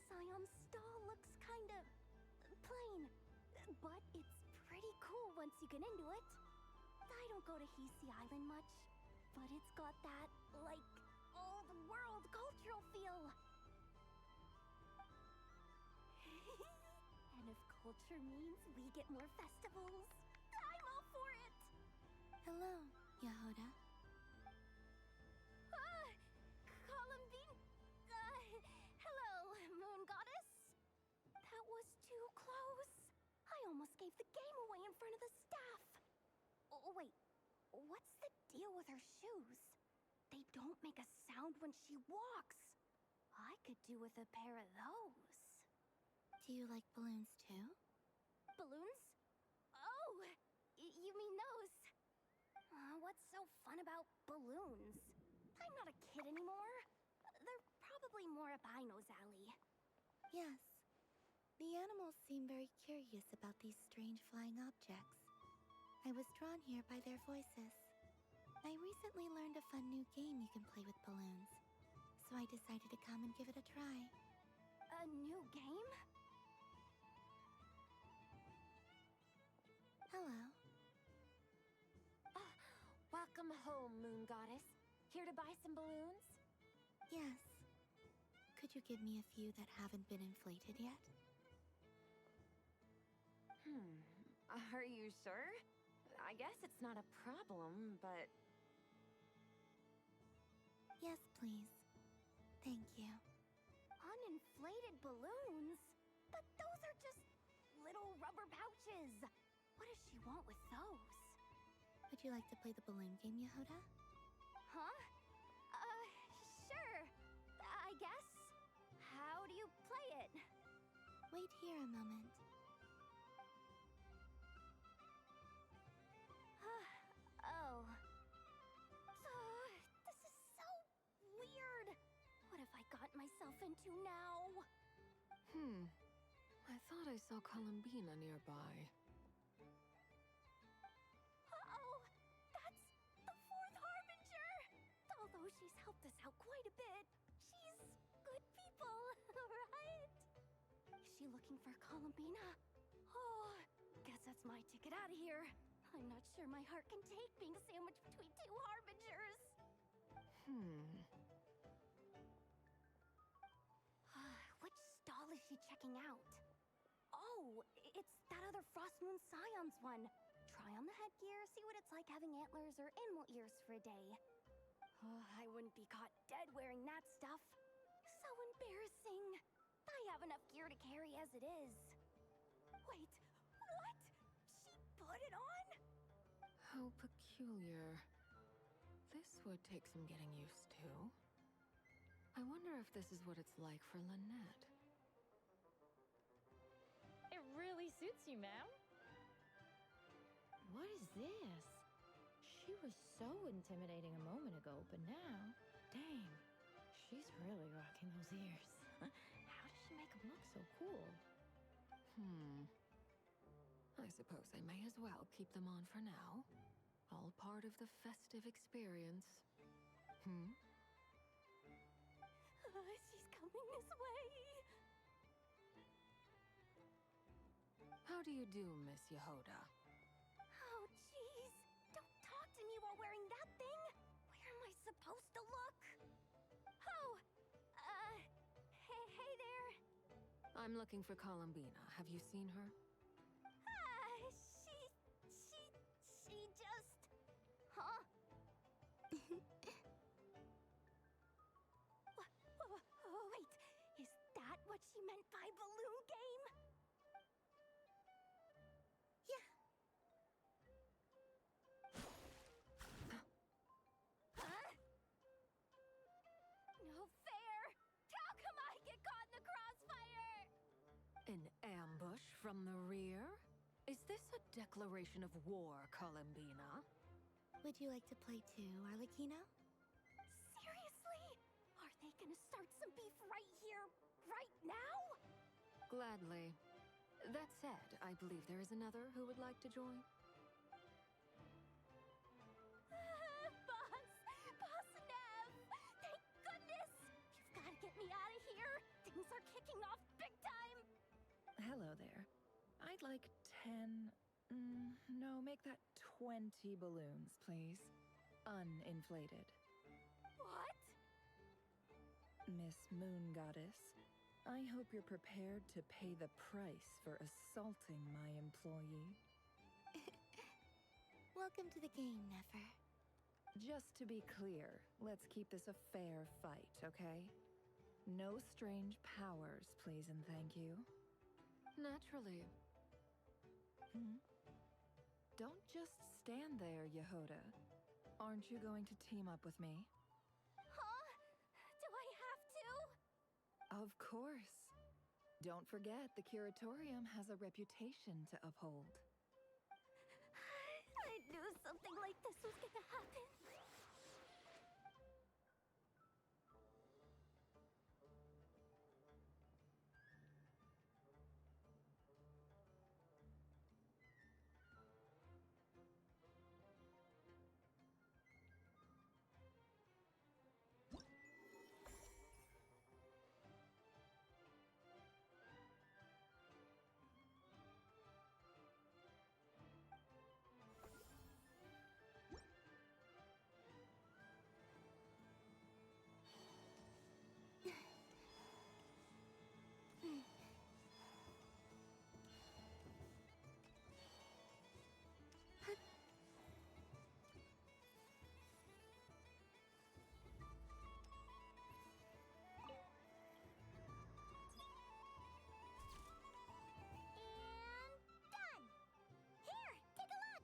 Scion stall looks kinda plain, but it's pretty cool once you get into it. I don't go to Hisi Island much, but it's got that, like, old world cultural feel. And if culture means we get more festivals, I'm all for it! Hello, Yehoda. Columbine? Hello, Moon Goddess? That was too close. I almost gave the game away in front of the staff. Oh, wait. What's the deal with her shoes? They don't make a sound when she walks. I could do with a pair of those. Do you like balloons too? Balloons? Oh, you mean those? What's so fun about balloons? I'm not a kid anymore. They're probably more up Aino's alley. Yes. The animals seem very curious about these strange flying objects. I was drawn here by their voices. I recently learned a fun new game you can play with balloons, so I decided to come and give it a try. A new game? Hello. Welcome home, Moon Goddess. Here to buy some balloons? Yes. Could you give me a few that haven't been inflated yet? Are you sure? I guess it's not a problem, but... Yes, please. Thank you. Uninflated balloons? But those are just little rubber pouches. What does she want with those? Would you like to play the balloon game, Yehoda? Huh? Sure. I guess. How do you play it? Wait here a moment. Oh. This is so weird. What have I got myself into now? I thought I saw Columbina nearby. Uh-oh! That's the fourth Harbinger! Although she's helped us out quite a bit, she's good people, right? Is she looking for Columbina? Oh, guess that's my ticket out of here. I'm not sure my heart can take being sandwiched between two Harbingers. Which stall is she checking out? Oh, it's that other Frost Moon Scion's one. Try on the headgear, see what it's like having antlers or animal ears for a day. Oh, I wouldn't be caught dead wearing that stuff. So embarrassing. I have enough gear to carry as it is. Wait, what? She put it on? How peculiar. This would take some getting used to. I wonder if this is what it's like for Lynette. It really suits you, ma'am. What is this? She was so intimidating a moment ago, but now, dang, she's really rocking those ears. How does she make them look so cool? I suppose I may as well keep them on for now. All part of the festive experience. She's coming this way. How do you do, Miss Yehoda? Oh, jeez. Don't talk to me while wearing that thing. Where am I supposed to look? Oh, hey there. I'm looking for Columbina. Have you seen her? She just... Huh? Wait, is that what she meant by balloon game? Yeah. Huh? No fair! How come I get caught in the crossfire? An ambush from the rear? Is this a declaration of war, Columbina? Would you like to play too, Arlecchino? Seriously? Are they gonna start some beef right here, right now? Gladly. That said, I believe there is another who would like to join. Boss Nev! Thank goodness! You've gotta get me out of here! Things are kicking off I'd like 10. No, make that 20 balloons, please. Uninflated. What? Miss Moon Goddess, I hope you're prepared to pay the price for assaulting my employee. Welcome to the game, Nefer. Just to be clear, let's keep this a fair fight, okay? No strange powers, please and thank you. Naturally. Don't just stand there, Yehoda. Aren't you going to team up with me? Huh? Do I have to? Of course. Don't forget, the Curatorium has a reputation to uphold. I knew something like this was gonna happen. And done! Here, take a look!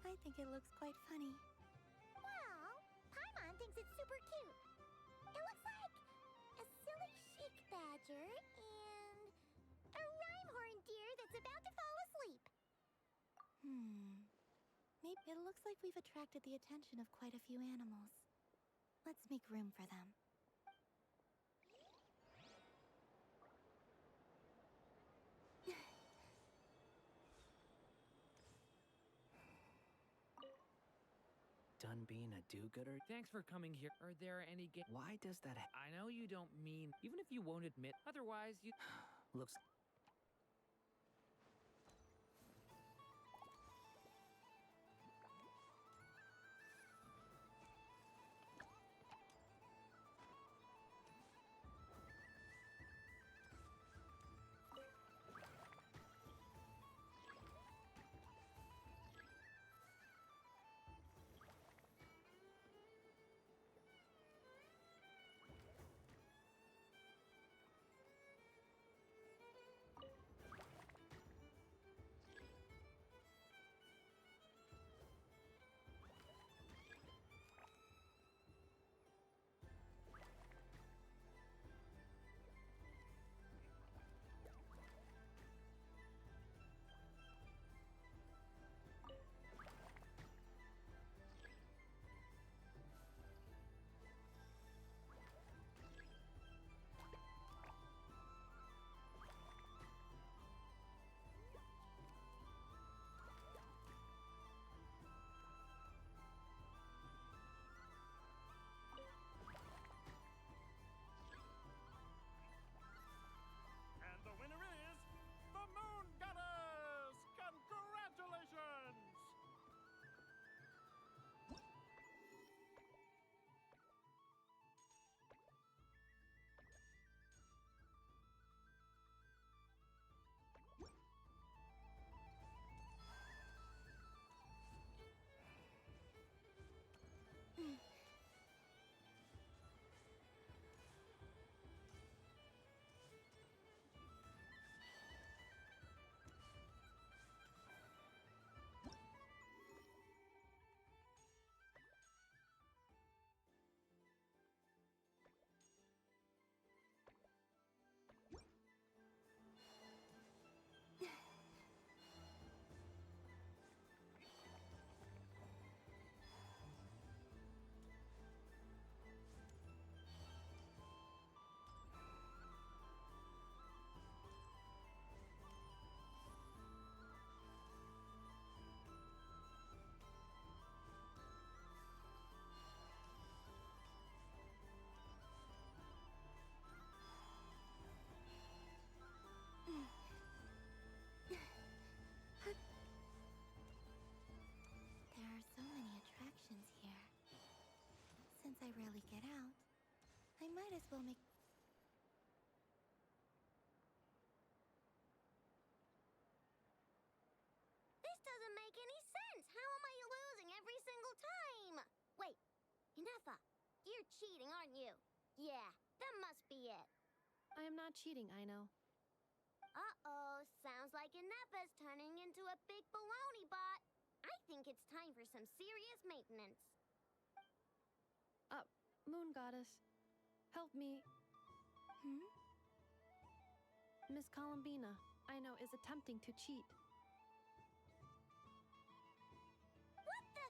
I think it looks quite funny. Well, Paimon thinks it's super cute. It looks like a silly sheik badger and a rhyme-horn deer that's about to fall asleep. Maybe it looks like we've attracted the attention of quite a few animals. Let's make room for them. Done being a do-gooder? Thanks for coming here. Are there any Why does that I know you don't mean, even if you won't admit, otherwise you... looks... since I rarely get out, I might as well make... This doesn't make any sense! How am I losing every single time? Wait, Inefa, you're cheating, aren't you? Yeah, that must be it. I am not cheating, Aino. Uh-oh, sounds like Inefa's turning into a big baloney bot. I think it's time for some serious maintenance. Moon Goddess, help me. Hmm? Miss Columbina, Aino is attempting to cheat. What the?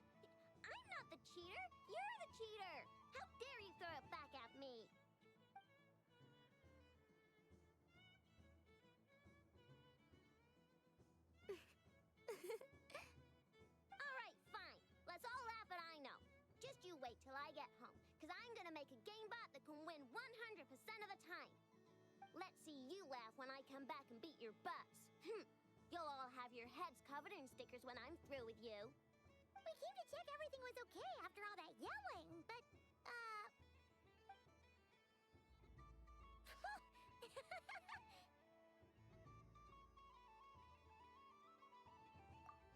I'm not the cheater! You're the cheater! How dare you throw it back at me? Alright, fine. Let's all laugh at Aino. Just you wait till I get home, because I'm gonna make a game bot that can win 100% of the time. Let's see you laugh when I come back and beat your butts. You'll all have your heads covered in stickers when I'm through with you. We came to check everything was okay after all that yelling, but,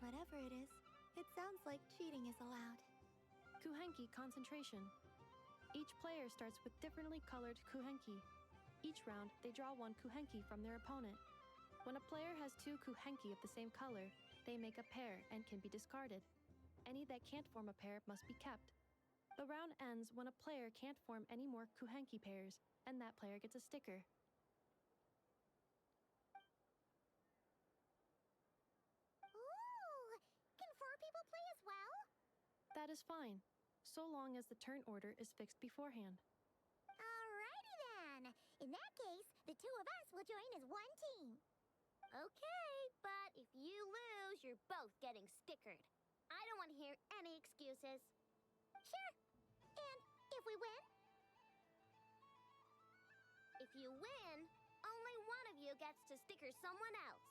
Whatever it is, it sounds like cheating is allowed. Kuhenki concentration. Each player starts with differently colored kuhenki. Each round, they draw one kuhenki from their opponent. When a player has two kuhenki of the same color, they make a pair and can be discarded. Any that can't form a pair must be kept. The round ends when a player can't form any more kuhenki pairs, and that player gets a sticker. ooh, can 4 people play as well? That is fine, so long as the turn order is fixed beforehand. Alrighty then. In that case, the 2 of us will join as one team. Okay, but if you lose, you're both getting stickered. I don't want to hear any excuses. Sure. And if we win? If you win, only one of you gets to sticker someone else.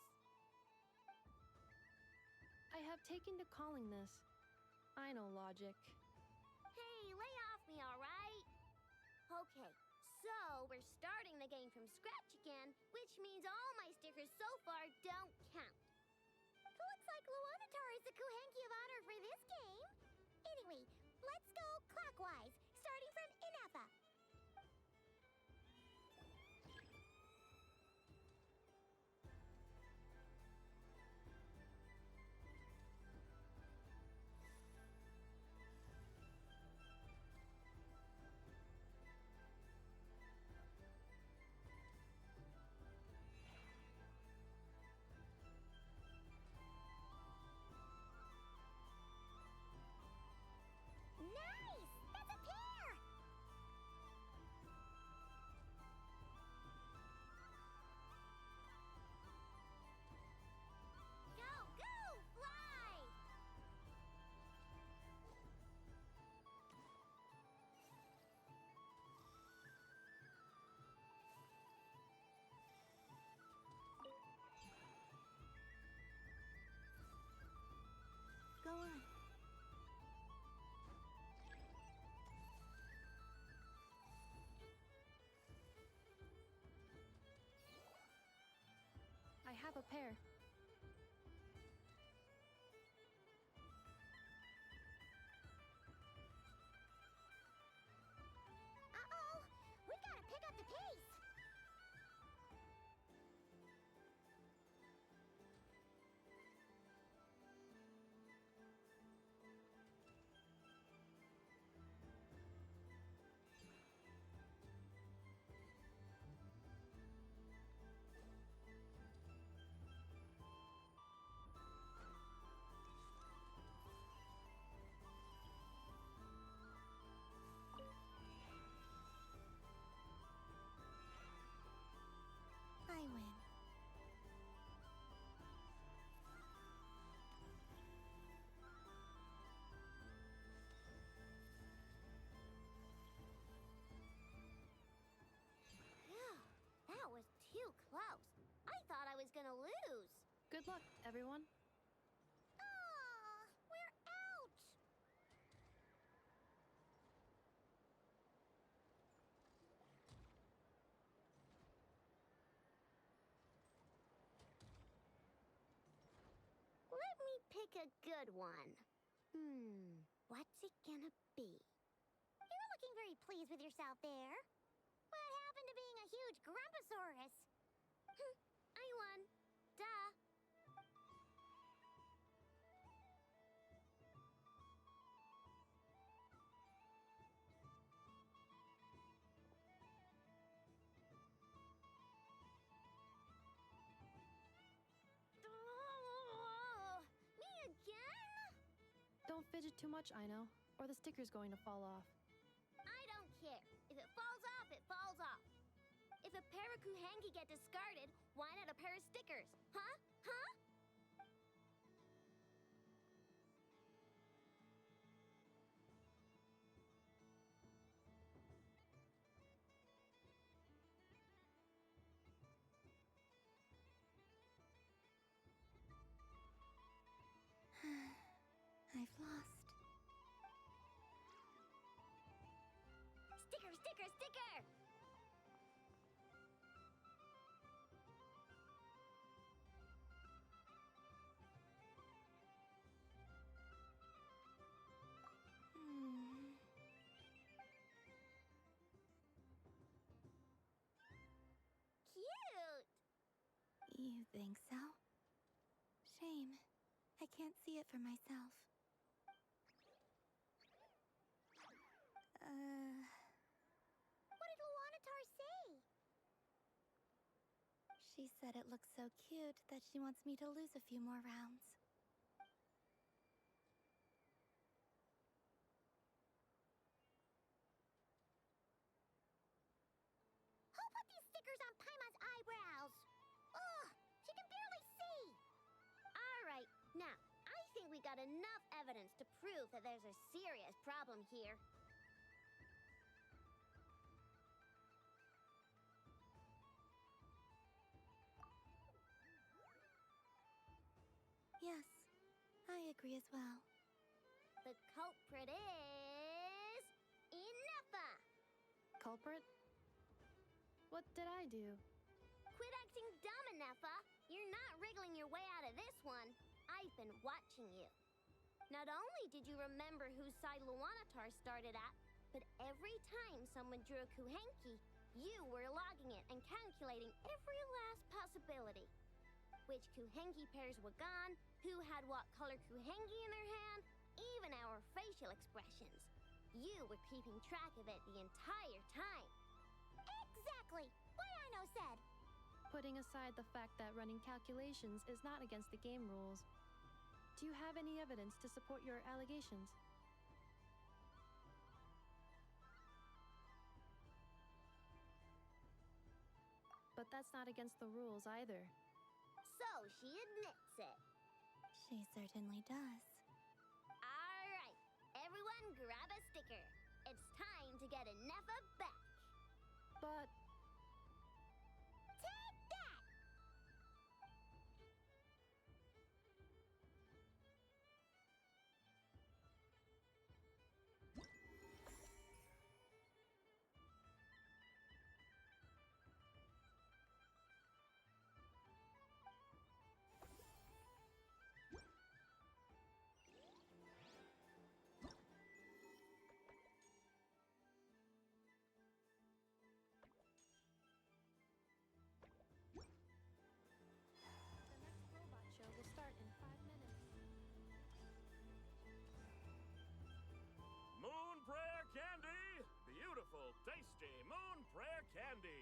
I have taken to calling this. I know logic. Hey, lay off me, all right? Okay, so we're starting the game from scratch again, which means all my stickers so far don't count. Looks like Luonatar is the Kuhenki of honor for this game. Anyway, let's go clockwise, starting from Inefa. Nice! That's a pair! Go, go, fly! Go on. I have a pair. Uh-oh! We gotta pick up the pace! I win. Phew, that was too close. I thought I was gonna lose. Good luck, everyone. Aw, we're out! pick a good one. What's it gonna be? You're looking very pleased with yourself there. What happened to being a huge Grumposaurus? I won. Duh. Me again? Don't fidget too much, Ino, or the sticker's going to fall off. I don't care. If it falls off, it falls off. If a pair of Kuhenki get discarded, why not a pair of stickers? Huh? Huh? I've lost. Sticker, sticker, sticker! Cute! You think so? Shame. I can't see it for myself. What did Luanatar say? She said it looks so cute that she wants me to lose a few more rounds. Who put these stickers on Paimon's eyebrows? Ugh, she can barely see. All right, now, I think we got enough evidence to prove that there's a serious problem here. Yes, I agree as well. The culprit is... Ineffa! Culprit? What did I do? Quit acting dumb, Ineffa! You're not wriggling your way out of this one. I've been watching you. Not only did you remember whose side Luanatar started at, but every time someone drew a Kuhenki, you were logging it and calculating every last possibility. Which Kuhenki pairs were gone, who had what color Kuhenki in their hand, even our facial expressions. You were keeping track of it the entire time. Exactly! What Ino said! Putting aside the fact that running calculations is not against the game rules, do you have any evidence to support your allegations? But that's not against the rules either. So she admits it. She certainly does. All right, everyone grab a sticker. It's time to get Ineffa back. But Take that! the next robot show will start in 5 minutes. Moon Prayer Candy! Beautiful, tasty Moon Prayer Candy!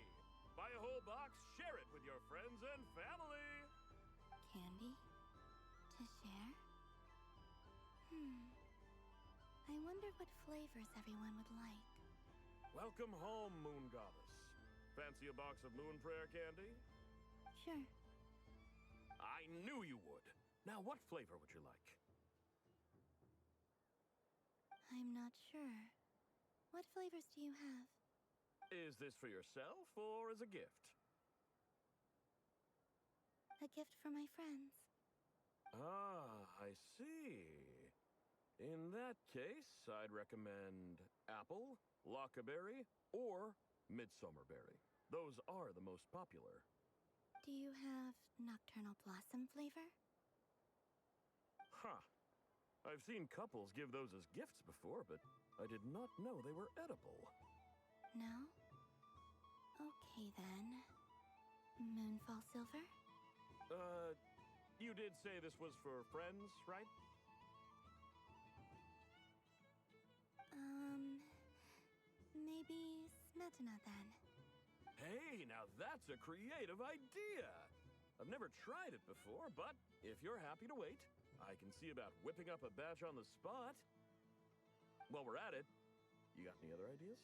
Buy a whole box, share it with your friends and family! Candy? To share? I wonder what flavors everyone would like. Welcome home, Moon Goddess. Fancy a box of Moon Prayer Candy? Sure. I knew you would. Now, what flavor would you like? I'm not sure. What flavors do you have? Is this for yourself or as a gift? A gift for my friends. Ah, I see. In that case, I'd recommend apple, lockaberry, or midsummer berry. Those are the most popular. Do you have nocturnal blossom flavor? Huh. I've seen couples give those as gifts before, but I did not know they were edible. No? Okay then. Moonfall Silver? You did say this was for friends, right? Maybe Smetana then. Hey, now that's a creative idea! I've never tried it before, but if you're happy to wait, I can see about whipping up a batch on the spot. While we're at it, you got any other ideas?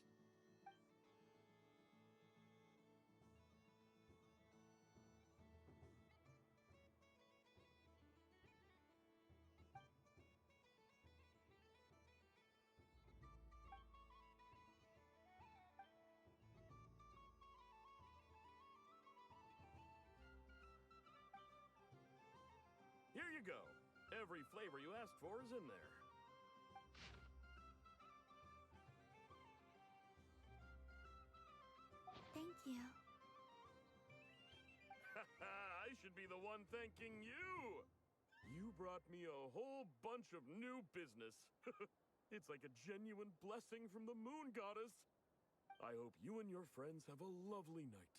Here you go. Every flavor you asked for is in there. Thank you. I should be the one thanking you! You brought me a whole bunch of new business. It's like a genuine blessing from the Moon Goddess. I hope you and your friends have a lovely night.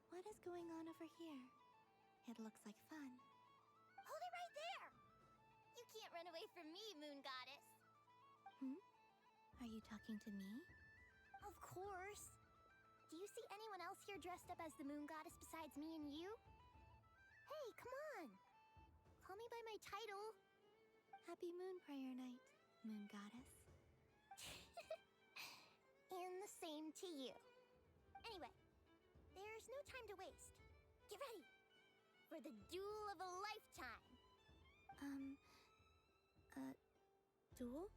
What is going on over here? It looks like fun. Hold it right there! You can't run away from me, Moon Goddess. Are you talking to me? Of course. Do you see anyone else here dressed up as the Moon Goddess besides me and you? Hey, come on! Call me by my title. Happy Moon Prayer Night, Moon Goddess. And the same to you. Anyway, there's no time to waste. Get ready for the duel of a lifetime. Duel?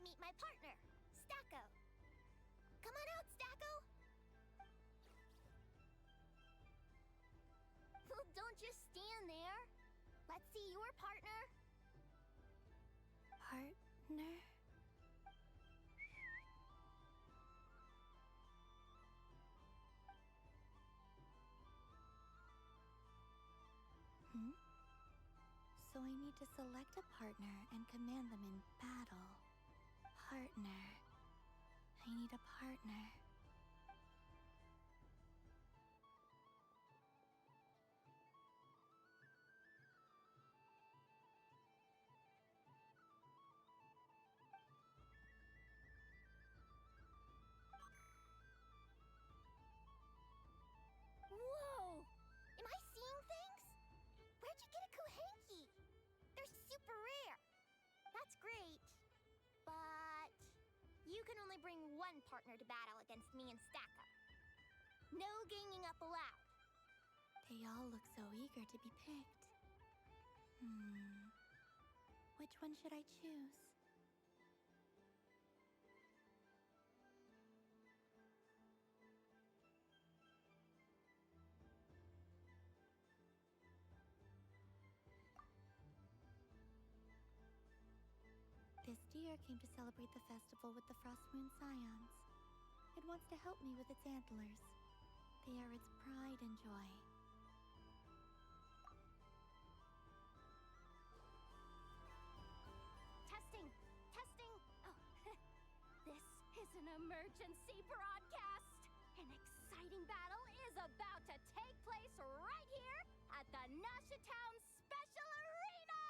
Meet my partner, Stacko. Come on out, Stacko. Well, don't just stand there. Let's see your partner. Partner? So I need to select a partner and command them in battle. Partner. I need a partner. Whoa! Am I seeing things? Where'd you get a Kuhenki? They're super rare. That's great. But you can only bring one partner to battle against me and Stacko. No ganging up allowed. They all look so eager to be picked. Which one should I choose? This deer came to celebrate the festival with the Frost Moon Scions. It wants to help me with its antlers. They are its pride and joy. Testing! Testing! Oh, this is an emergency broadcast! An exciting battle is about to take place right here at the Nashatown Special Arena!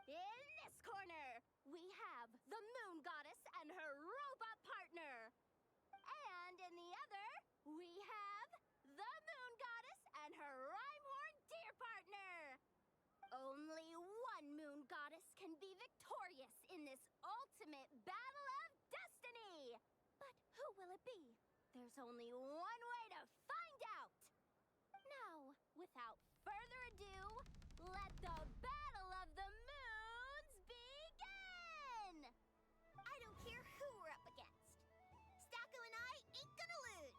In this corner, we have the Moon Goddess and her robot partner. And in the other, we have the Moon Goddess and her Rhymehorn deer partner. Only one Moon Goddess can be victorious in this ultimate battle of destiny. But who will it be? There's only one way to find out. Now, without further ado, let the Battle of the Moons begin! I don't care who we're up against. Stacko and I ain't gonna lose.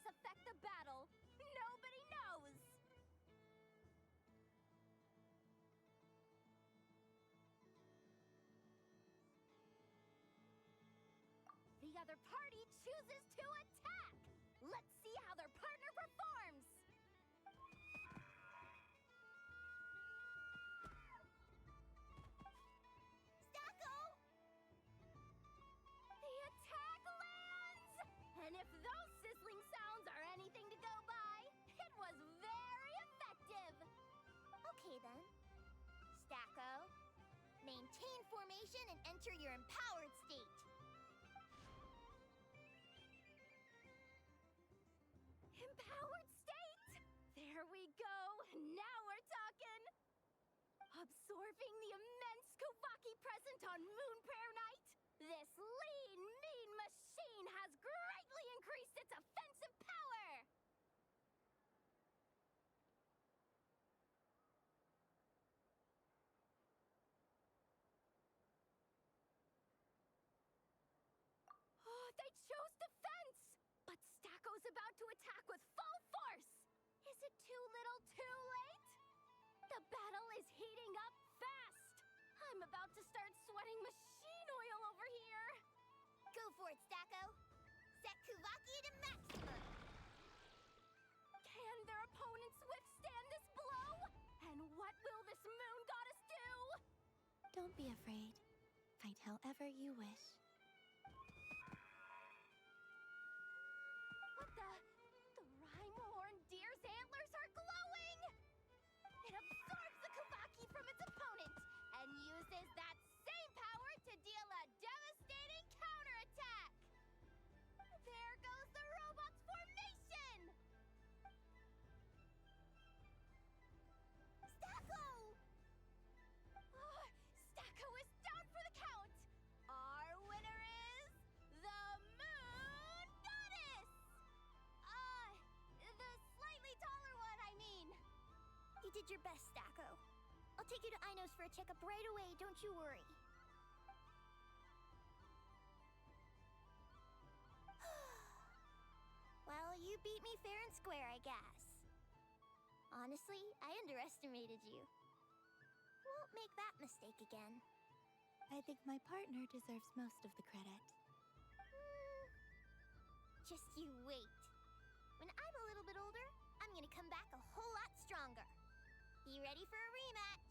affect the battle? Nobody knows! The other party chooses to attack! Let's see how their partner performs! Stacko! The attack lands! And if those sizzling sounds are anything to go by, it was very effective! Okay then. Stacko, maintain formation and enter your empowered state. Empowered state! There we go! Now we're talking! Absorbing the immense Kuvaki present on Moon Prayer Night, this lean, mean machine has greatly increased its offensive power! Oh, they chose defense! But Stacko's about to attack with full force! Is it too little too late? The battle is heating up fast! I'm about to start sweating machine oil over here! Go for it, Stacko. Set Kuvaki to maximum. Can their opponents withstand this blow? And what will this moon goddess do? Don't be afraid. Fight however you wish. What the? The Rhyme-horn deer's antlers are glowing! It absorbs the Kuvaki from its opponent and uses that same power to deal a devastating counterattack! There goes the robot's formation! Stacko! Oh, Stacko is down for the count! Our winner is the Moon Goddess! The slightly taller one, I mean. You did your best, Stacko. I'll take you to Ainos for a checkup right away, don't you worry. Well, you beat me fair and square, I guess. Honestly, I underestimated you. Won't make that mistake again. I think my partner deserves most of the credit. Just you wait. When I'm a little bit older, I'm gonna come back a whole lot stronger. Be ready for a rematch.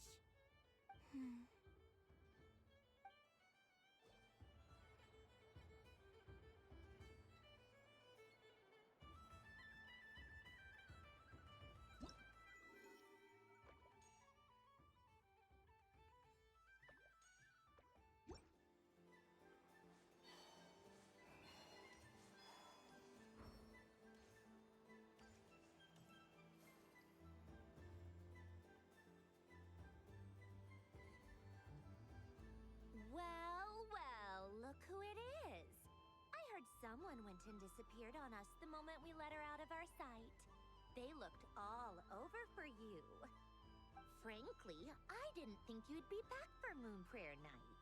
Well, look who it is. I heard someone went and disappeared on us the moment we let her out of our sight. They looked all over for you. Frankly, I didn't think you'd be back for Moon Prayer Night.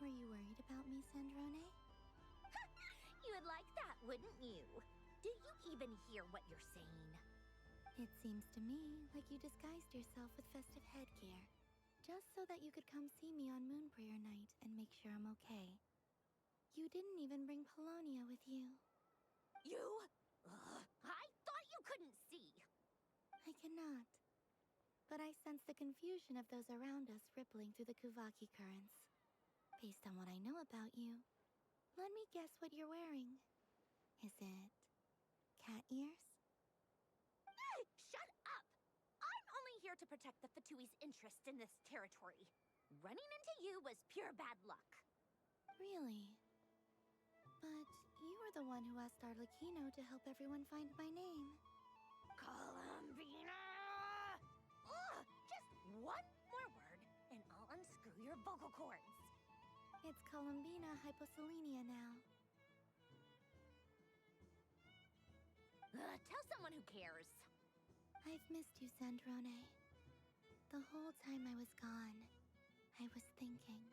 Were you worried about me, Sandrone? You would like that, wouldn't you? Do you even hear what you're saying? It seems to me like you disguised yourself with festive headgear, just so that you could come see me on Moon Prayer Night and make sure I'm okay. You didn't even bring Polonia with you. You? I thought you couldn't see. I cannot. But I sense the confusion of those around us rippling through the Kuvaki currents. Based on what I know about you, let me guess what you're wearing. Is it cat ears? Shut up! I'm only here to protect the Fatui's interest in this territory. Running into you was pure bad luck. Really? But you were the one who asked Arlecchino to help everyone find my name. Columbina! Ugh! Just one more word, and I'll unscrew your vocal cords. It's Columbina Hyposelenia now. Tell someone who cares. I've missed you, Sandrone. The whole time I was gone, I was thinking.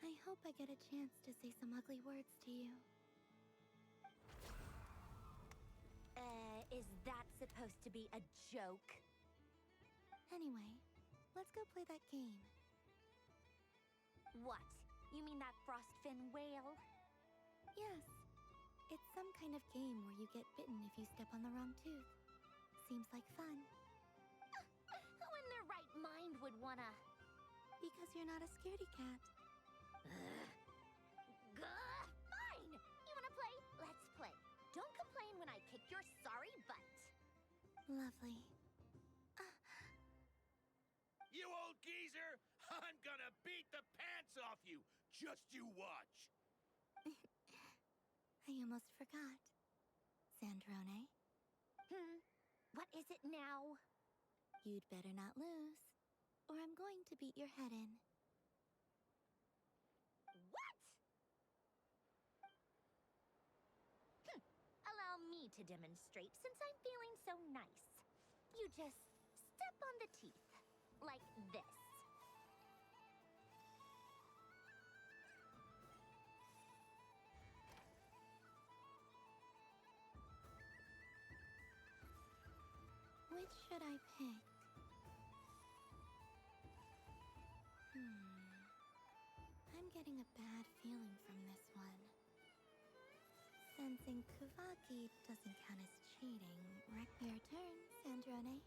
I hope I get a chance to say some ugly words to you. Is that supposed to be a joke? Anyway, let's go play that game. What? You mean that frostfin whale? Yes. It's some kind of game where you get bitten if you step on the wrong tooth. Seems like fun. Who in their right mind would wanna... Because you're not a scaredy cat. Fine! You wanna play? Let's play. Don't complain when I kick your sorry butt. Lovely. You old geezer! I'm gonna beat the pants off you! Just you watch! I almost forgot. Sandrone, What is it now? you'd better not lose, or I'm going to beat your head in. What? Allow me to demonstrate since I'm feeling so nice. You just step on the teeth. Like this. Which should I pick? I'm getting a bad feeling from this one. Sensing Kuvaki doesn't count as cheating. Your turn, Sandrone.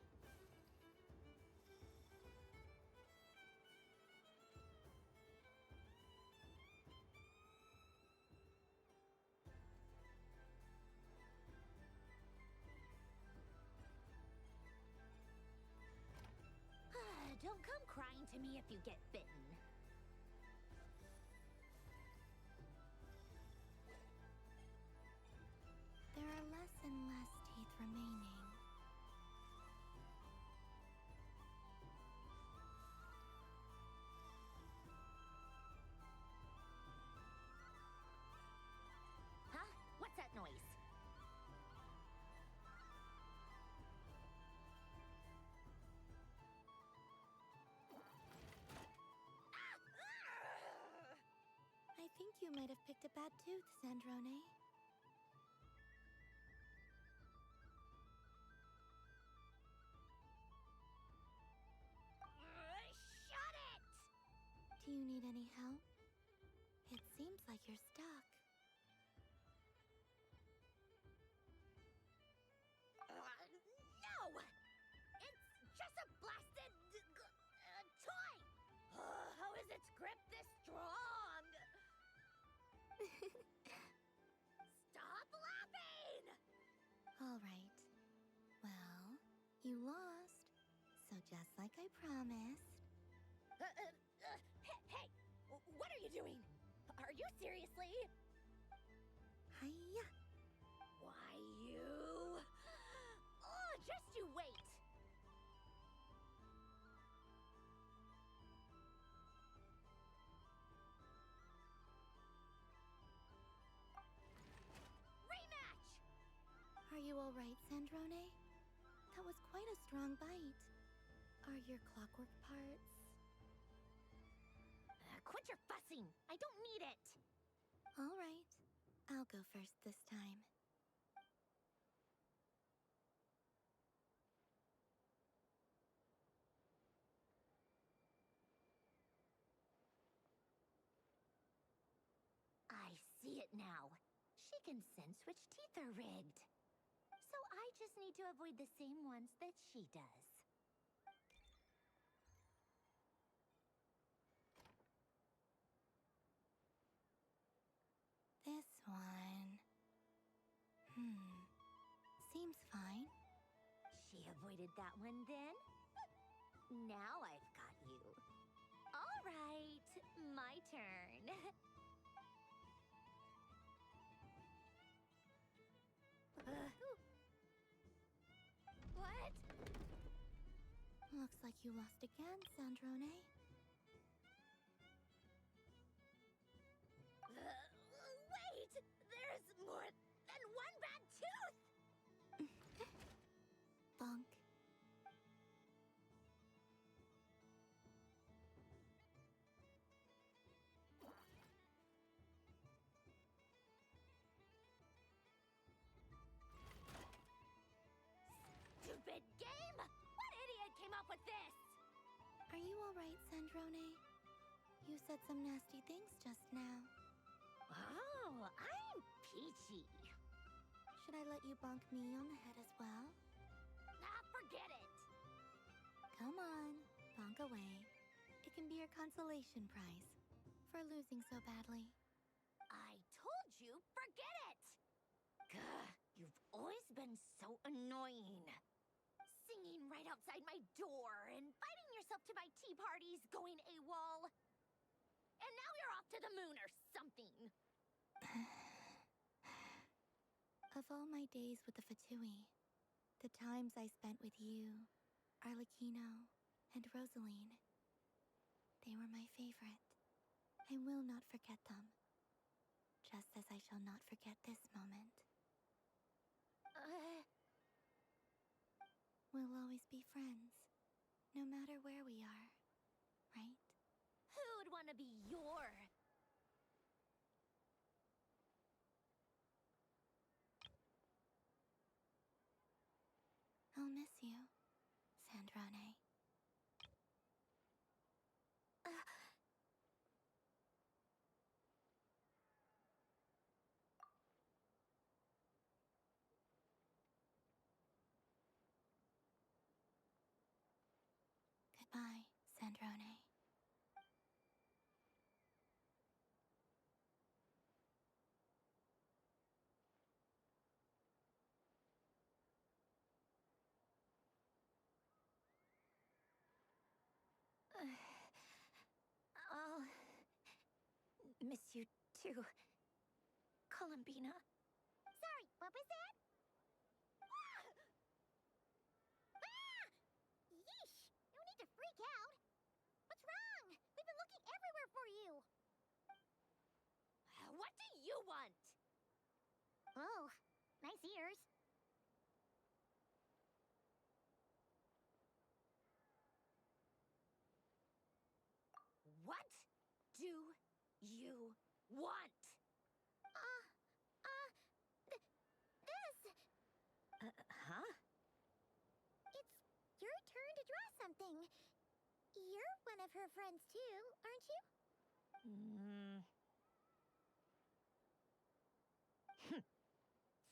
Don't come crying to me if you get bitten. There are less and less teeth remaining. Huh? What's that noise? I think you might have picked a bad tooth, Sandrone. Shut it! Do you need any help? It seems like you're stuck. No! It's just a blasted... toy! How is its grip this strong? Stop laughing! All right. Well, you lost. So just like I promised. Hey! What are you doing? Are you seriously? Hiya! Why, you... Oh, just you wait! Rematch! Are you all right, Sandrone? That was quite a strong bite. Are your clockwork parts? Quit your fussing! I don't need it! All right. I'll go first this time. I see it now. She can sense which teeth are rigged. So I just need to avoid the same ones that she does. This one... Seems fine. She avoided that one then? Now I've got you. All right, my turn. What? Looks like you lost again, Sandrone. Wait! There's more than one bad tooth! Bonk. with this! Are you alright, Sandrone? You said some nasty things just now. Oh, I'm peachy. Should I let you bonk me on the head as well? Ah, forget it! Come on, bonk away. It can be your consolation prize for losing so badly. I told you, forget it! Gah, you've always been so annoying. Singing right outside my door, inviting yourself to my tea parties, going AWOL. And now you're off to the moon or something. Of all my days with the Fatui, the times I spent with you, Arlecchino, and Rosaline, they were my favorite. I will not forget them, just as I shall not forget this moment. We'll always be friends, no matter where we are, right? Who would want to be your... I'll miss you, Sandrone. Goodbye, Sandrone. I'll miss you too, Columbina. Sorry, what was that? Ah! Ah! Yeesh! No need to freak out. What's wrong? We've been looking everywhere for you. What do you want? Oh, nice ears. What do you want? This. Huh? It's your turn to draw something. You're one of her friends too, aren't you?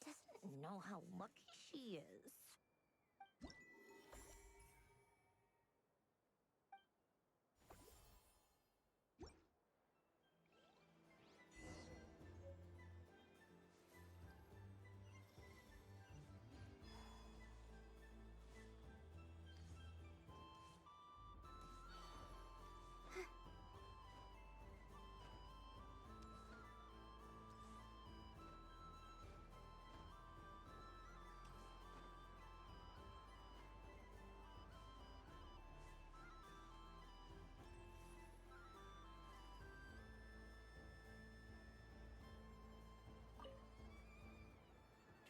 Doesn't know how lucky she is.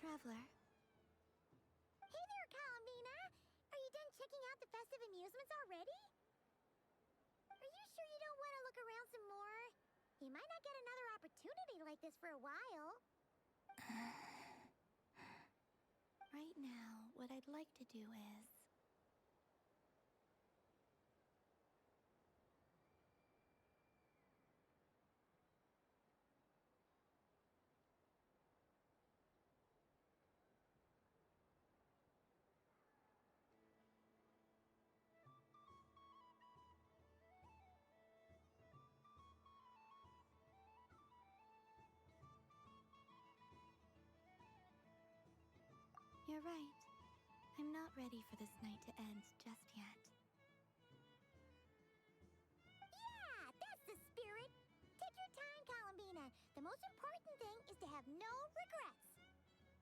Traveler, Hey there, Columbina! Are you done checking out the festive amusements already? Are you sure you don't want to look around some more? You might not get another opportunity like this for a while. right now, what I'd like to do is... You're right. I'm not ready for this night to end just yet. Yeah, that's the spirit! Take your time, Columbina. The most important thing is to have no regrets.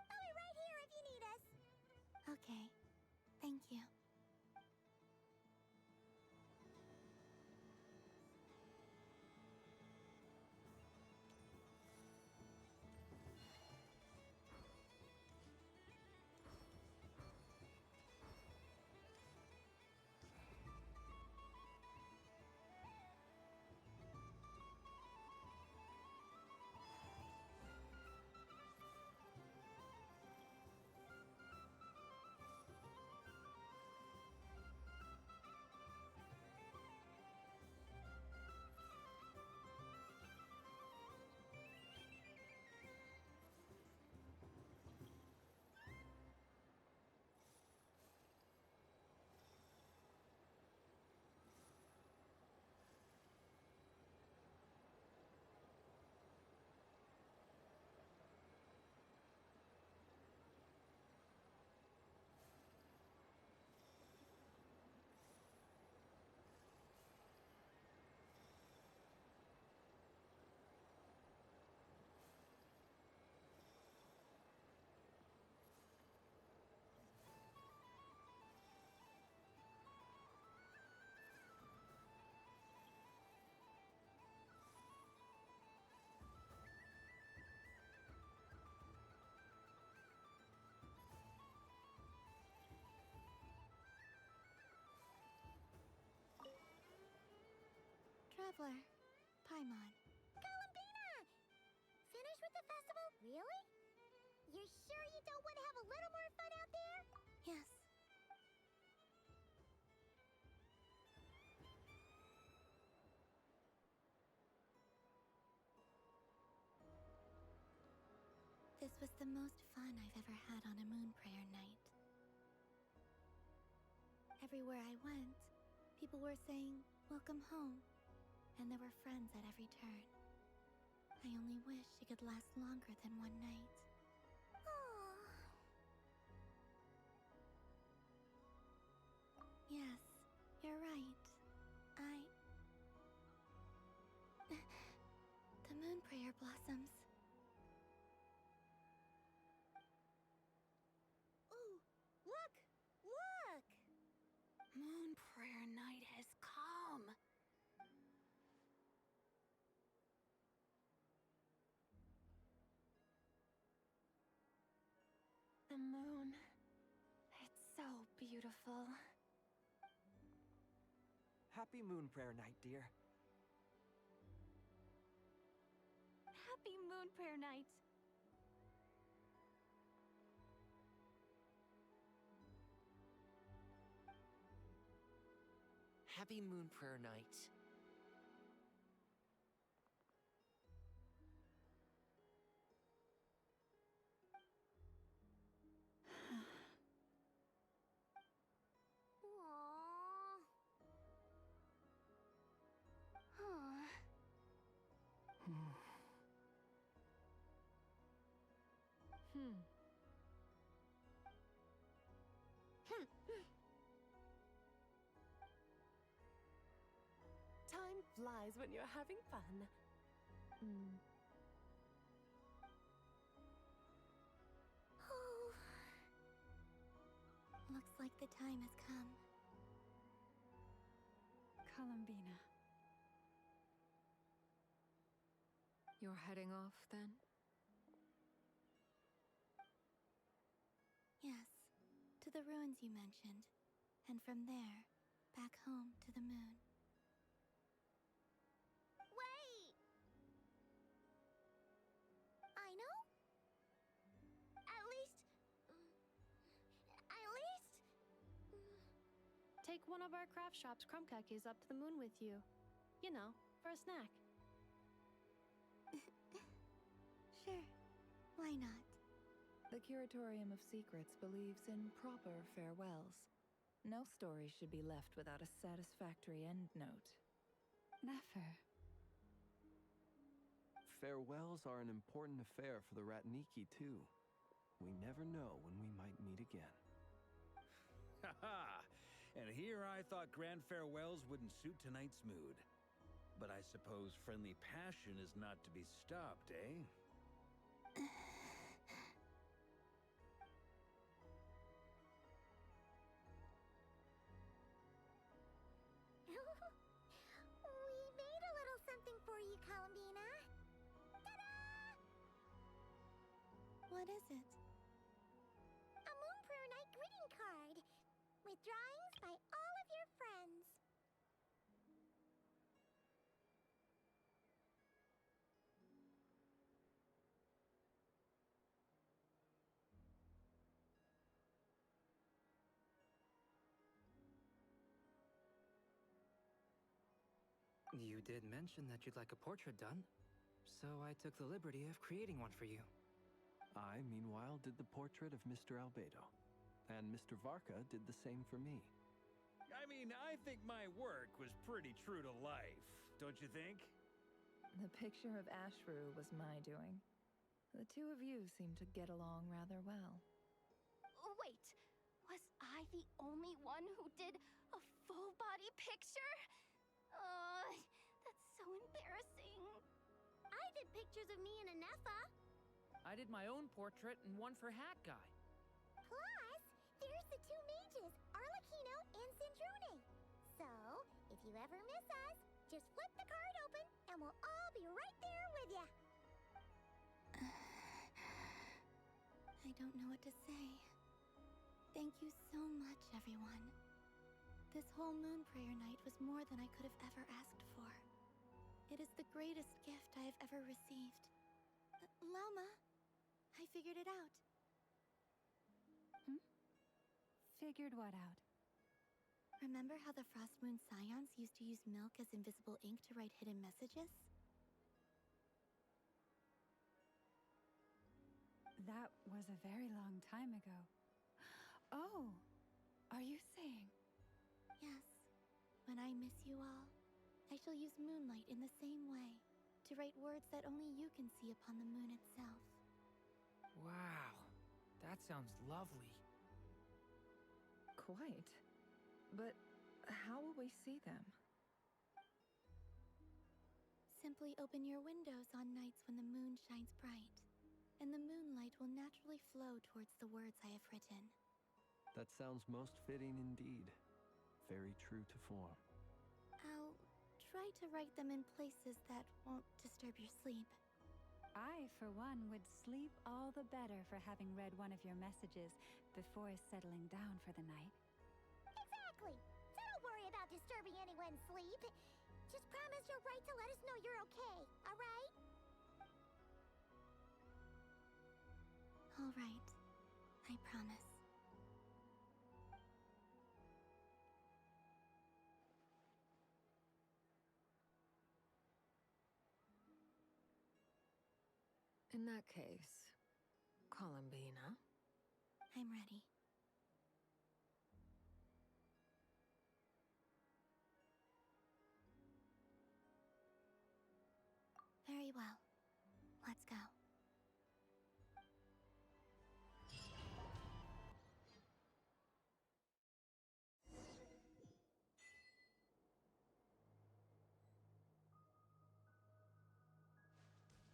I'll be right here if you need us. Okay. Thank you. traveler, Paimon. Columbina! Finished with the festival? Really? You're sure you don't want to have a little more fun out there? Yes. This was the most fun I've ever had on a moon prayer night. Everywhere I went, people were saying, "Welcome home," and there were friends at every turn. I only wish it could last longer than one night. Yes, you're right. The moon prayer blossoms. Ooh, look! Look! Moon prayer night has come. The moon. It's so beautiful. Happy Moon Prayer Night, dear. Happy Moon Prayer Night! Happy Moon Prayer Night. Aww. Huh. Time flies when you're having fun. Looks like the time has come. Columbina. You're heading off then? Yes, to the ruins you mentioned, and from there, back home to the moon. Wait! I know? At least... Take one of our craft shop's crumb cookies up to the moon with you. You know, for a snack. Sure, why not? The Curatorium of Secrets believes in proper farewells. No story should be left without a satisfactory endnote. Never. Farewells are an important affair for the Ratniki, too. We never know when we might meet again. Ha-ha! And here I thought grand farewells wouldn't suit tonight's mood. But I suppose friendly passion is not to be stopped, eh? We made a little something for you, Columbina. Ta-da! What is it? A Moon Prayer Night greeting card with drawings by all of your friends. You did mention that you'd like a portrait done, so I took the liberty of creating one for you. I, meanwhile, did the portrait of Mr. Albedo. And Mr. Varka did the same for me. I mean, I think my work was pretty true to life, don't you think? The picture of Ashru was my doing. The two of you seem to get along rather well. Wait, was I the only one who did a full body picture? That's so embarrassing. I did pictures of me and Anefa. I did my own portrait and one for Hat Guy. Plus, there's the two mages, Arlecchino and Sandrone. So, if you ever miss us, just flip the card open and we'll all be right there with you. I don't know what to say. Thank you so much, everyone. This whole moon prayer night was more than I could have ever asked for. It is the greatest gift I have ever received. Lauma, I figured it out. Figured what out? Remember how the Frost Moon Scions used to use milk as invisible ink to write hidden messages? That was a very long time ago. Oh, are you saying? Yes. When I miss you all, I shall use moonlight in the same way to write words that only you can see upon the moon itself. Wow, that sounds lovely. Quite. But how will we see them? Simply open your windows on nights when the moon shines bright, and the moonlight will naturally flow towards the words I have written. That sounds most fitting indeed. Very true to form. I'll try to write them in places that won't disturb your sleep. I, for one, would sleep all the better for having read one of your messages before settling down for the night. Exactly! So don't worry about disturbing anyone's sleep. Just promise you'll write to let us know you're okay, alright? Alright. I promise. In that case, Columbina. I'm ready. Very well. Let's go.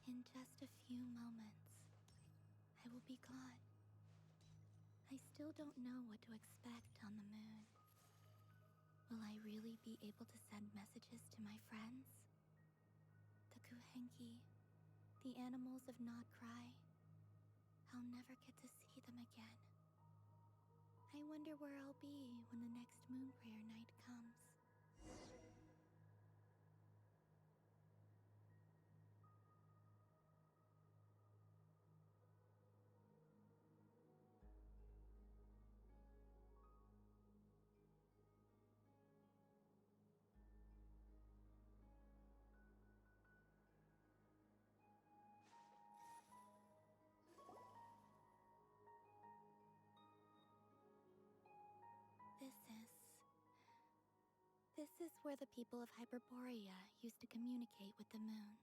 In just a few moments, I will be gone. I still don't know what to expect on the moon. Will I really be able to send messages to my friends? The Kuhenki, the animals of Not Cry. I'll never get to see them again. I wonder where I'll be when the next moon prayer night comes. This is where the people of Hyperborea used to communicate with the moons.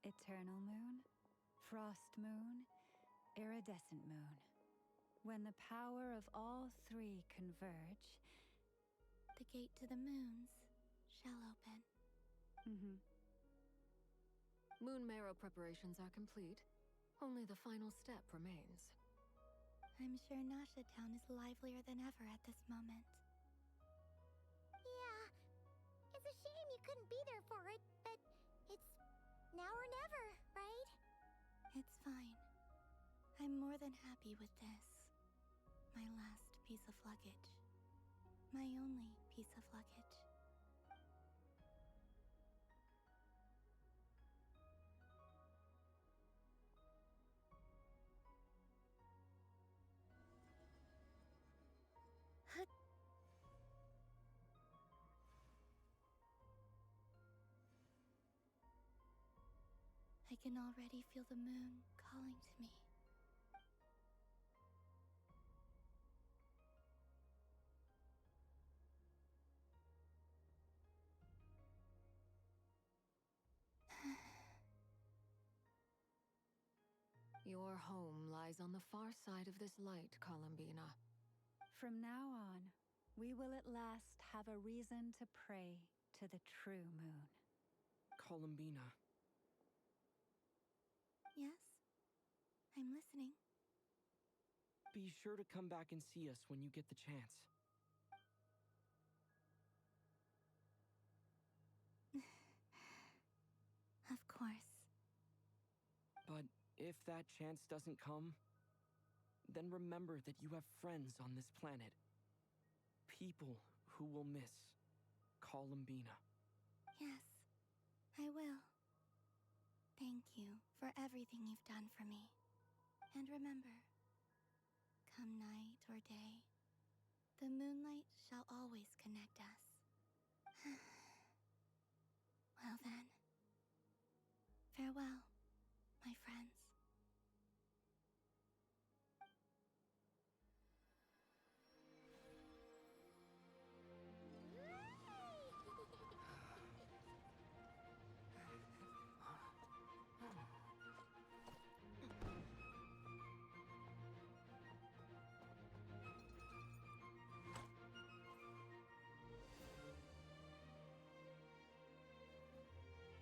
Eternal moon, frost moon, iridescent moon. When the power of all three converge, the gate to the moons shall open. Moon marrow preparations are complete. Only the final step remains. I'm sure Nasha Town is livelier than ever at this moment. Yeah, it's a shame you couldn't be there for it, but it's now or never, right? It's fine. I'm more than happy with this. My last piece of luggage. My only piece of luggage. I can already feel the moon calling to me. Your home lies on the far side of this light, Columbina. From now on, we will at last have a reason to pray to the true moon. Columbina. Yes? I'm listening. Be sure to come back and see us when you get the chance. Of course. But if that chance doesn't come, then remember that you have friends on this planet. People who will miss Columbina. Yes, I will. Thank you for everything you've done for me. And remember, come night or day, the moonlight shall always connect us. Well then, farewell, my friends.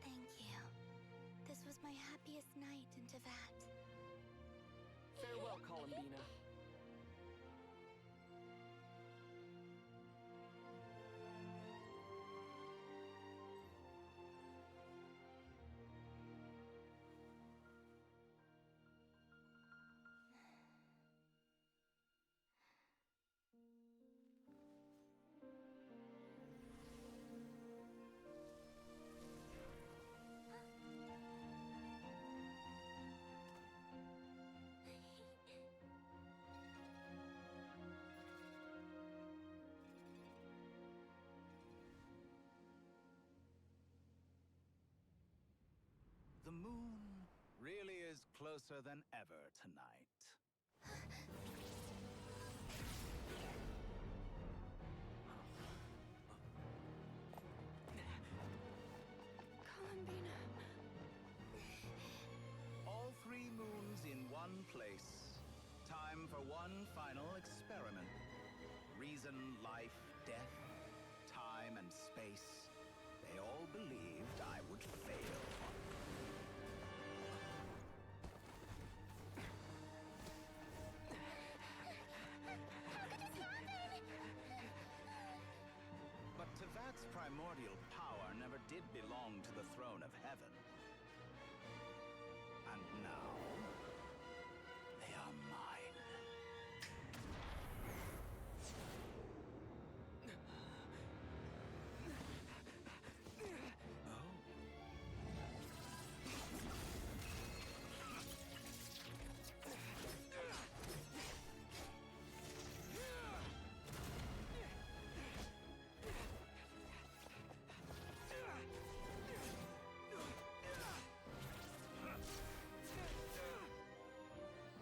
Thank you. This was my happiest night in Tevat. Farewell, Columbina. The moon really is closer than ever tonight. Columbina. All 3 moons in one place. Time for one final experiment. Reason, life, death, time, and space. They all believed I would fail. But Tevat's primordial power never did belong to the throne of heaven. And now, they are mine.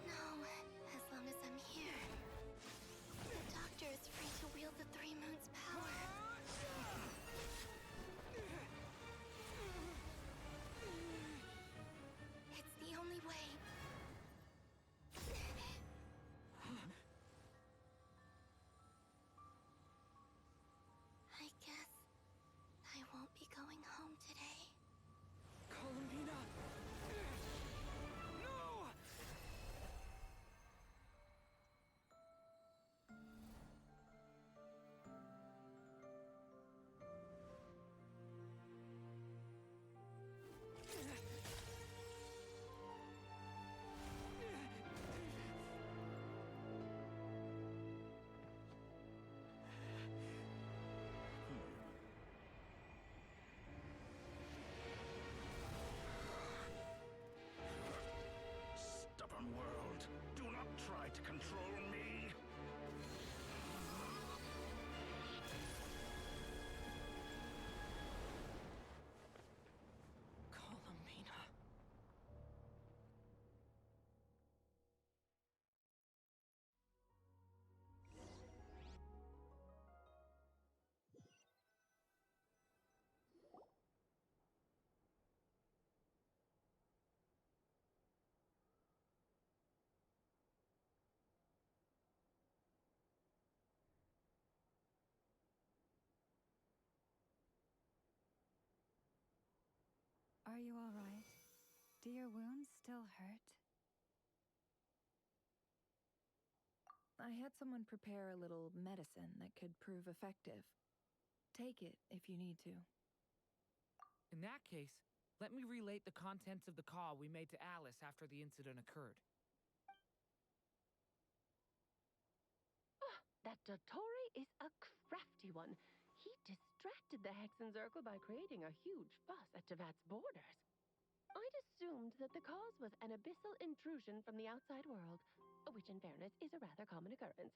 No, as long as I'm here. The Doctor is free to wield the 3 moons' power. It's the only way. I guess I won't be going home today. Columbina! No! Stubborn world, do not try to control me. Columbina. Are you all right? Do your wounds still hurt? I had someone prepare a little medicine that could prove effective. Take it if you need to. In that case, let me relate the contents of the call we made to Alice after the incident occurred. That Dottore is a crafty one. He distracted the Hexenzirkel by creating a huge fuss at Tevat's borders. I'd assumed that the cause was an abyssal intrusion from the outside world, which in fairness is a rather common occurrence.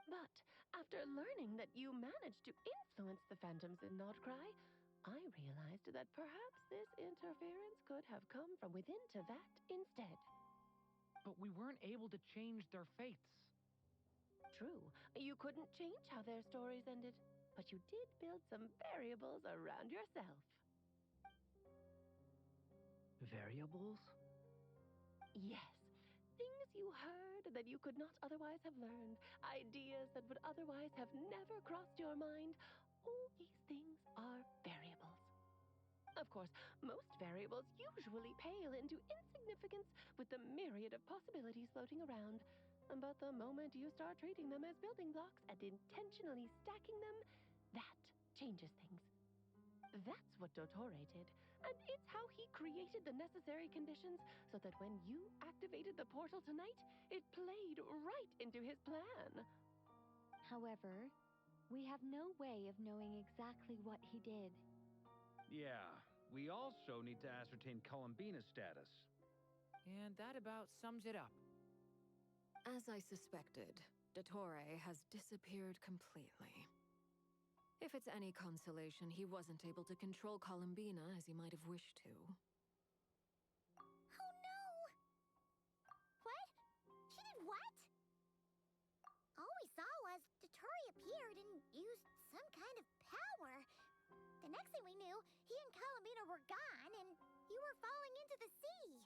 But after learning that you managed to influence the phantoms in Nodcry, I realized that perhaps this interference could have come from within Tevat instead. But we weren't able to change their fates. True, you couldn't change how their stories ended, but you did build some variables around yourself. Variables? Yes, things you heard that you could not otherwise have learned, ideas that would otherwise have never crossed your mind. All these things are variables. Of course, most variables usually pale into insignificance with the myriad of possibilities floating around. But the moment you start treating them as building blocks and intentionally stacking them, that changes things. That's what Dottore did, and it's how he created the necessary conditions so that when you activated the portal tonight, it played right into his plan. However, we have no way of knowing exactly what he did. Yeah, we also need to ascertain Columbina's status. And that about sums it up. As I suspected, Dottore has disappeared completely. If it's any consolation, he wasn't able to control Columbina as he might have wished to. Oh no! What? She did what? All we saw was Dottore appeared and used some kind of power. The next thing we knew, he and Columbina were gone and you were falling into the sea.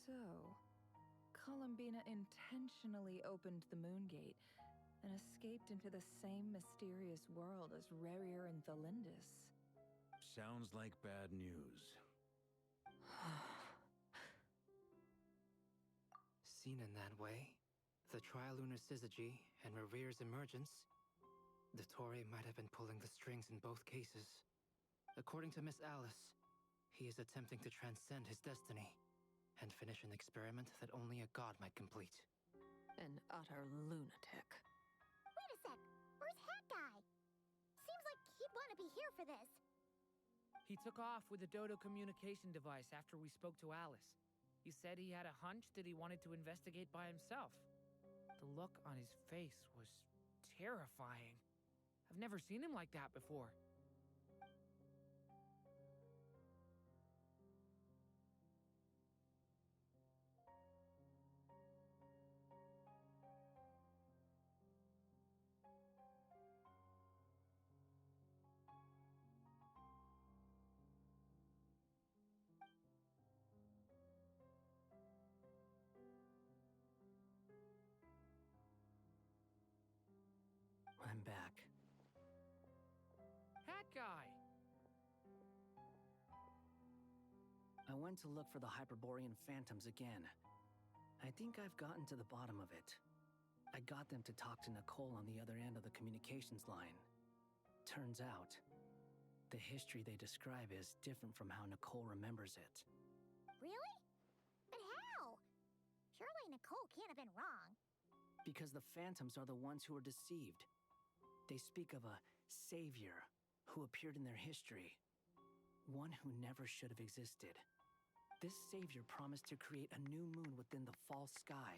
So, Columbina intentionally opened the Moon Gate and escaped into the same mysterious world as Rarier and Thalindis. Sounds like bad news. Seen in that way, the Trilunar Syzygy and Revere's emergence, Dottore might have been pulling the strings in both cases. According to Miss Alice, he is attempting to transcend his destiny and finish an experiment that only a god might complete. An utter lunatic. Wait a sec, where's Hat Guy? Seems like he'd want to be here for this. He took off with the Dodo communication device after we spoke to Alice. He said he had a hunch that he wanted to investigate by himself. The look on his face was terrifying. I've never seen him like that before. I'm back. Hat Guy! I went to look for the Hyperborean phantoms again. I think I've gotten to the bottom of it. I got them to talk to Nicole on the other end of the communications line. Turns out, the history they describe is different from how Nicole remembers it. Really? But how? Surely Nicole can't have been wrong. Because the phantoms are the ones who are deceived. They speak of a savior who appeared in their history. One who never should have existed. This savior promised to create a new moon within the false sky,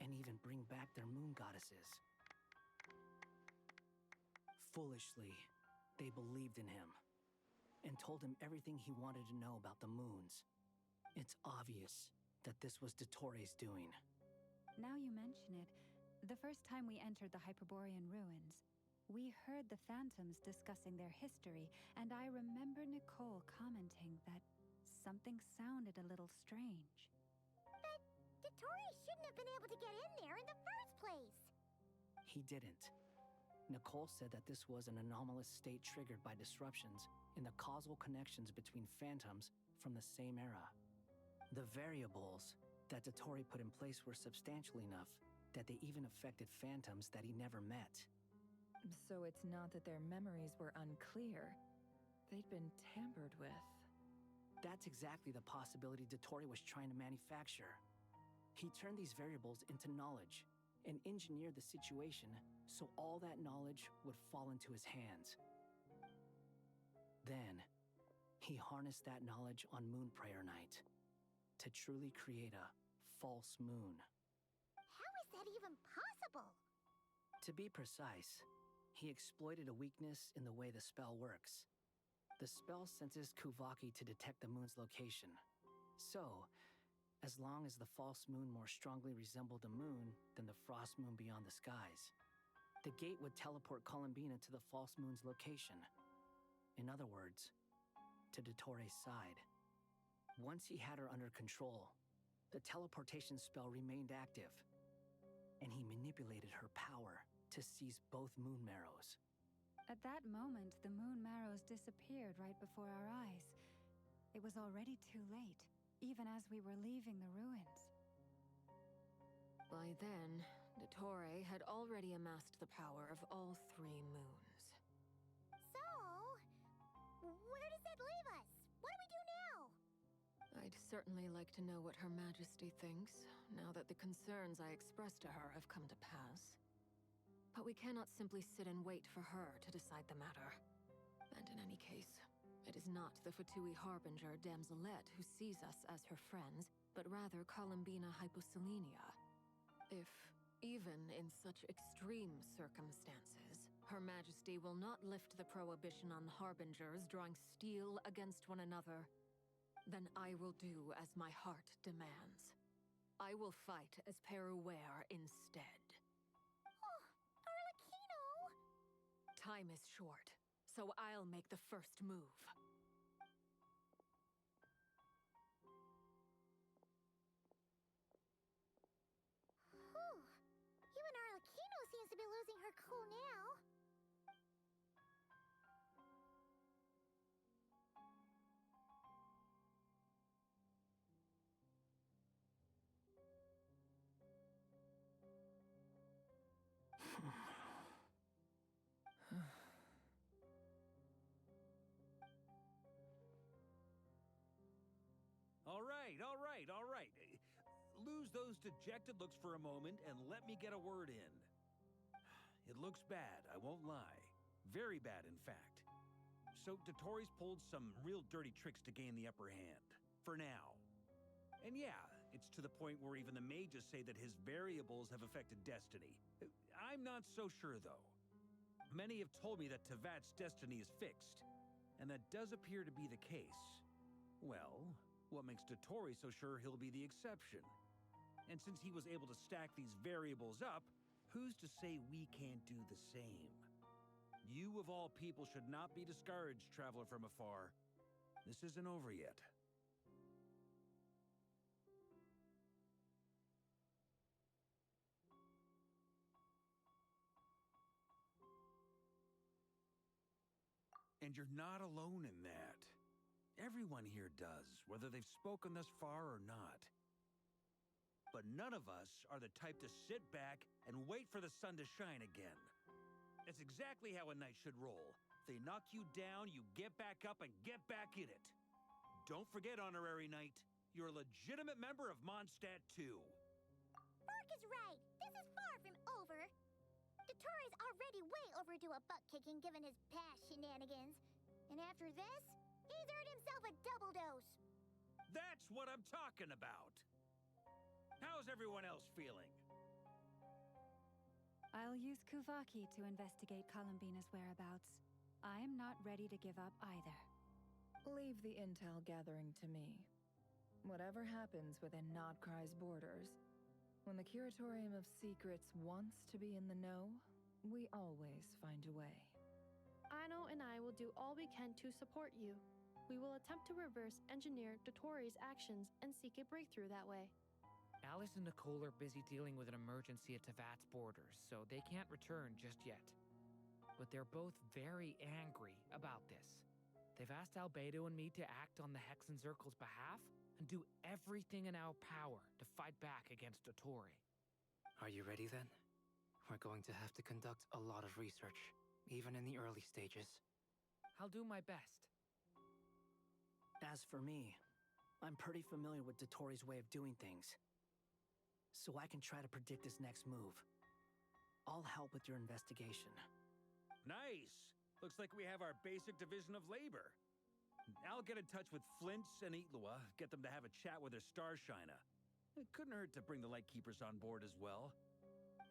and even bring back their moon goddesses. Foolishly, they believed in him, and told him everything he wanted to know about the moons. It's obvious that this was Dottore's doing. Now you mention it, the first time we entered the Hyperborean ruins, we heard the phantoms discussing their history, and I remember Nicole commenting that something sounded a little strange. But Dottore shouldn't have been able to get in there in the first place. He didn't. Nicole said that this was an anomalous state triggered by disruptions in the causal connections between phantoms from the same era. The variables that Dottore put in place were substantial enough that they even affected phantoms that he never met. So it's not that their memories were unclear. They'd been tampered with. That's exactly the possibility Dottore was trying to manufacture. He turned these variables into knowledge and engineered the situation so all that knowledge would fall into his hands. Then, he harnessed that knowledge on Moon Prayer Night to truly create a false moon. How is that even possible? To be precise, he exploited a weakness in the way the spell works. The spell senses Kuvaki to detect the moon's location. So, as long as the false moon more strongly resembled a moon than the frost moon beyond the skies, the gate would teleport Columbina to the false moon's location. In other words, to Dottore's side. Once he had her under control, the teleportation spell remained active, and he manipulated her power to seize both moon marrows. At that moment, the moon marrows disappeared right before our eyes. It was already too late, even as we were leaving the ruins. By then, Dottore had already amassed the power of all 3 moons. So, where does that leave us? What do we do now? I'd certainly like to know what Her Majesty thinks, now that the concerns I expressed to her have come to pass. But we cannot simply sit and wait for her to decide the matter. And in any case, it is not the Fatui Harbinger Damselette who sees us as her friends, but rather Columbina Hyposelenia. If, even in such extreme circumstances, Her Majesty will not lift the prohibition on Harbingers drawing steel against one another, then I will do as my heart demands. I will fight as Peruware instead. Oh, Arlecchino! Time is short, so I'll make the first move. Whew. Even Arlecchino seems to be losing her cool now. All right. Lose those dejected looks for a moment and let me get a word in. It looks bad, I won't lie. Very bad, in fact. So Dottore's pulled some real dirty tricks to gain the upper hand. For now. And yeah, it's to the point where even the mages say that his variables have affected destiny. I'm not so sure, though. Many have told me that Tevat's destiny is fixed, and that does appear to be the case. Well, what makes Dottore so sure he'll be the exception? And since he was able to stack these variables up, who's to say we can't do the same? You, of all people, should not be discouraged, traveler from afar. This isn't over yet. And you're not alone in that. Everyone here does, whether they've spoken thus far or not. But none of us are the type to sit back and wait for the sun to shine again. That's exactly how a knight should roll. If they knock you down, you get back up and get back in it. Don't forget, Honorary Knight, you're a legitimate member of Mondstadt too. Mark is right. This is far from over. Dottore's already way overdue a butt-kicking given his past shenanigans. And after this, he's earned himself a double dose. That's what I'm talking about. How's everyone else feeling? I'll use Kuvaki to investigate Columbina's whereabouts. I'm not ready to give up either. Leave the intel gathering to me. Whatever happens within Nodcry's borders, When the Curatorium of Secrets wants to be in the know, we always find a way. Aino and I will do all we can to support you. We will attempt to reverse engineer Dotori's actions and seek a breakthrough that way. Alice and Nicole are busy dealing with an emergency at Tevat's borders, so they can't return just yet. But they're both very angry about this. They've asked Albedo and me to act on the Hex and Zircle's behalf and do everything in our power to fight back against Dotori. Are you ready then? We're going to have to conduct a lot of research, even in the early stages. I'll do my best. As for me, I'm pretty familiar with Dotori's way of doing things, so I can try to predict his next move. I'll help with your investigation. Nice! Looks like we have our basic division of labor. I'll get in touch with Flints and Eatlua, get them to have a chat with their Starshiner. It couldn't hurt to bring the Lightkeepers on board as well.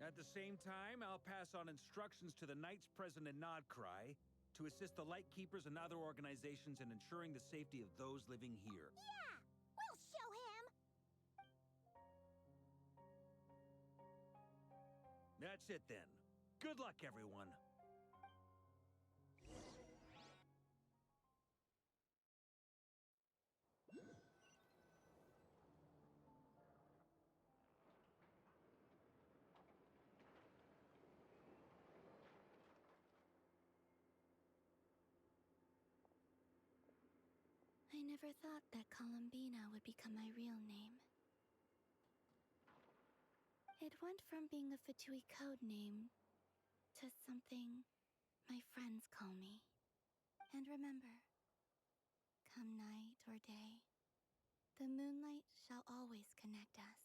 At the same time, I'll pass on instructions to the Knights present in Nodcry to assist the Lightkeepers and other organizations in ensuring the safety of those living here. Yeah! We'll show him! That's it then. Good luck, everyone. I never thought that Columbina would become my real name. It went from being a Fatui code name to something my friends call me. And remember, come night or day, the moonlight shall always connect us.